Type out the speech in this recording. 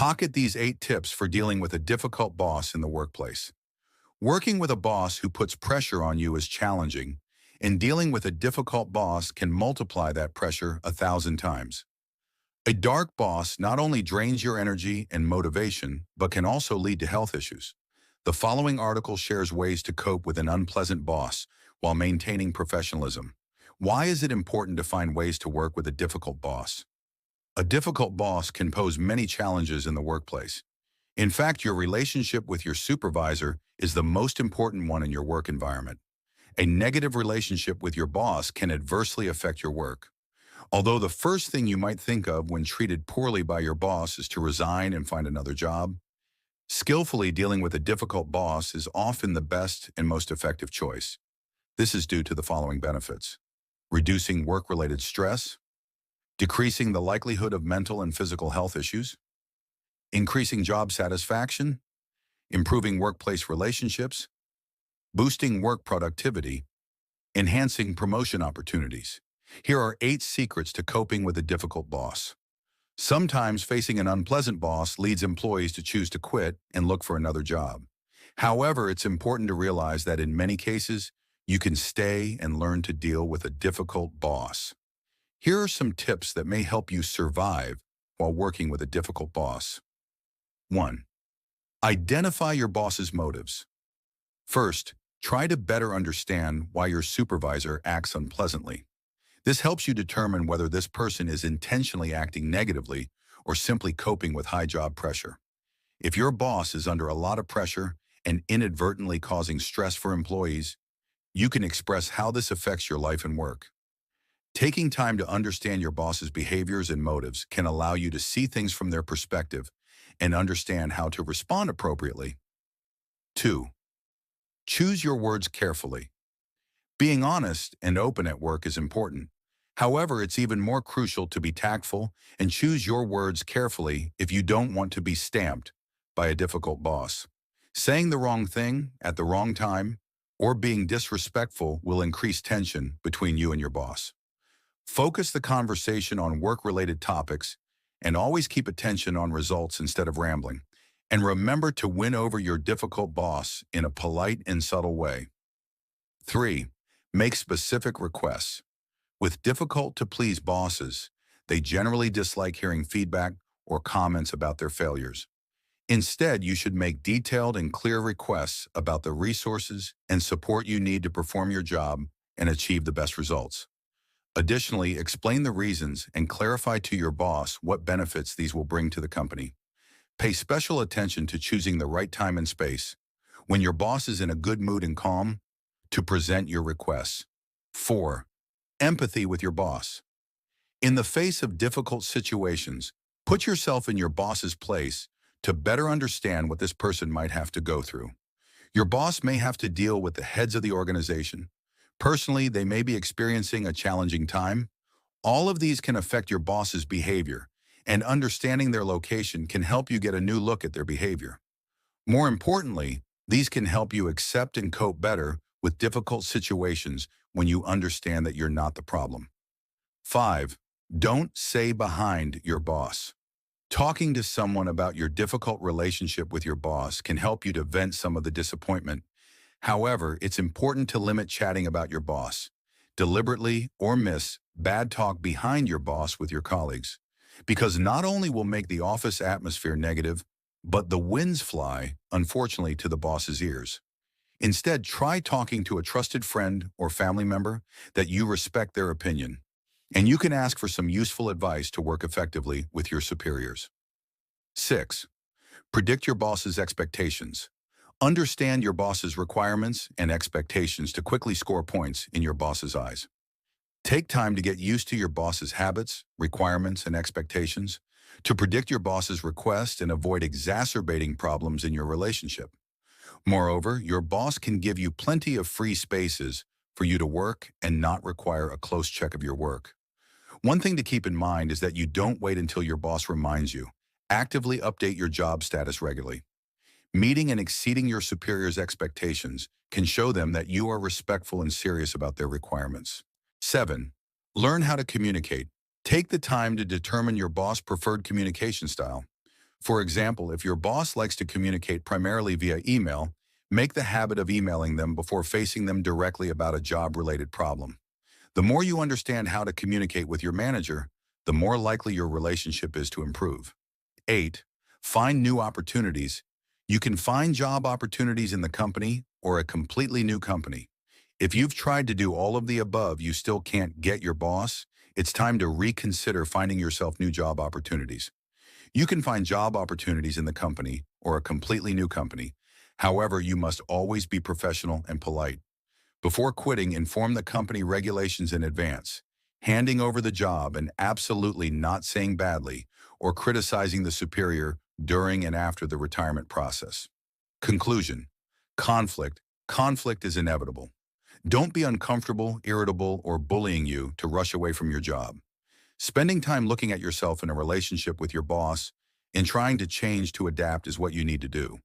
Pocket these 8 tips for dealing with a difficult boss in the workplace. Working with a boss who puts pressure on you is challenging, and dealing with a difficult boss can multiply that pressure 1,000 times. A dark boss not only drains your energy and motivation, but can also lead to health issues. The following article shares ways to cope with an unpleasant boss while maintaining professionalism. Why is it important to find ways to work with a difficult boss? A difficult boss can pose many challenges in the workplace. In fact, your relationship with your supervisor is the most important one in your work environment. A negative relationship with your boss can adversely affect your work. Although the first thing you might think of when treated poorly by your boss is to resign and find another job, skillfully dealing with a difficult boss is often the best and most effective choice. This is due to the following benefits: reducing work-related stress, decreasing the likelihood of mental and physical health issues, increasing job satisfaction, improving workplace relationships, boosting work productivity, enhancing promotion opportunities. Here are 8 secrets to coping with a difficult boss. Sometimes facing an unpleasant boss leads employees to choose to quit and look for another job. However, it's important to realize that in many cases, you can stay and learn to deal with a difficult boss. Here are some tips that may help you survive while working with a difficult boss. 1. Identify your boss's motives. First, try to better understand why your supervisor acts unpleasantly. This helps you determine whether this person is intentionally acting negatively or simply coping with high job pressure. If your boss is under a lot of pressure and inadvertently causing stress for employees, you can express how this affects your life and work. Taking time to understand your boss's behaviors and motives can allow you to see things from their perspective and understand how to respond appropriately. 2. Choose your words carefully. Being honest and open at work is important. However, it's even more crucial to be tactful and choose your words carefully if you don't want to be stamped by a difficult boss. Saying the wrong thing at the wrong time or being disrespectful will increase tension between you and your boss. Focus the conversation on work-related topics and always keep attention on results instead of rambling. And remember to win over your difficult boss in a polite and subtle way. 3. Make specific requests. With difficult-to-please bosses, they generally dislike hearing feedback or comments about their failures. Instead, you should make detailed and clear requests about the resources and support you need to perform your job and achieve the best results. Additionally, explain the reasons and clarify to your boss what benefits these will bring to the company. Pay special attention to choosing the right time and space, when your boss is in a good mood and calm, to present your requests. 4. Empathy with your boss. In the face of difficult situations, put yourself in your boss's place to better understand what this person might have to go through. Your boss may have to deal with the heads of the organization. Personally, they may be experiencing a challenging time. All of these can affect your boss's behavior, and understanding their location can help you get a new look at their behavior. More importantly, these can help you accept and cope better with difficult situations when you understand that you're not the problem. 5. Don't say behind your boss. Talking to someone about your difficult relationship with your boss can help you to vent some of the disappointment. However, it's important to limit chatting about your boss. Deliberately or miss bad talk behind your boss with your colleagues, because not only will make the office atmosphere negative, but the winds fly, unfortunately, to the boss's ears. Instead, try talking to a trusted friend or family member that you respect their opinion, and you can ask for some useful advice to work effectively with your superiors. 6. Predict your boss's expectations. Understand your boss's requirements and expectations to quickly score points in your boss's eyes. Take time to get used to your boss's habits, requirements, and expectations, to predict your boss's requests and avoid exacerbating problems in your relationship. Moreover, your boss can give you plenty of free spaces for you to work and not require a close check of your work. One thing to keep in mind is that you don't wait until your boss reminds you. Actively update your job status regularly. Meeting and exceeding your superior's expectations can show them that you are respectful and serious about their requirements. 7. Learn how to communicate. Take the time to determine your boss' preferred communication style. For example, if your boss likes to communicate primarily via email, make the habit of emailing them before facing them directly about a job-related problem. The more you understand how to communicate with your manager, the more likely your relationship is to improve. 8. Find new opportunities. You can find job opportunities in the company or a completely new company. If you've tried to do all of the above, you still can't get your boss, it's time to reconsider finding yourself new job opportunities. You can find job opportunities in the company or a completely new company. However, you must always be professional and polite. Before quitting, inform the company regulations in advance. Handing over the job and absolutely not saying badly or criticizing the superior during and after the retirement process. Conclusion. Conflict. Conflict is inevitable. Don't be uncomfortable, irritable, or bullying you to rush away from your job. Spending time looking at yourself in a relationship with your boss and trying to change to adapt is what you need to do.